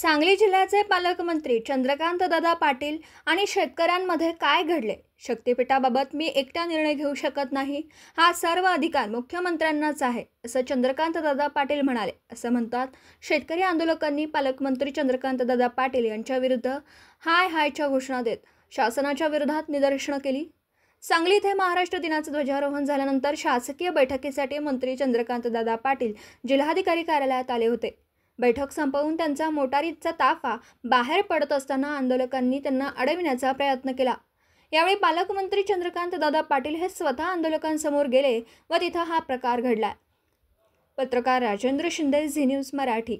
सांगली जिल्ह्याचे पालकमंत्री चंद्रकांत दादा पाटील आणि शेतकऱ्यांमध्ये काय घडले? शक्तीपीठाबाबत मी एकटा निर्णय घेऊ शकत नाही. हा सर्व अधिकार मुख्यमंत्र्यांनाच आहे, असं चंद्रकांत दादा पाटील म्हणाले. असं म्हणतात शेतकरी आंदोलकांनी पालकमंत्री चंद्रकांत दादा पाटील यांच्या विरुद्ध हाय हायच्या घोषणा देत शासनाच्या विरोधात निदर्शनं केली. सांगली येथे महाराष्ट्र दिनाचं ध्वजारोहण झाल्यानंतर शासकीय बैठकीसाठी मंत्री चंद्रकांत दादा पाटील जिल्हाधिकारी कार्यालयात आले होते. बैठक संपवून त्यांचा मोटारीचा ताफा बाहेर पडत असताना आंदोलकांनी त्यांना अडविण्याचा प्रयत्न केला. यावेळी पालकमंत्री चंद्रकांत दादा पाटील हे स्वतः आंदोलकांसमोर गेले व तिथं हा प्रकार घडला. पत्रकार राजेंद्र शिंदे, झी न्यूज मराठी.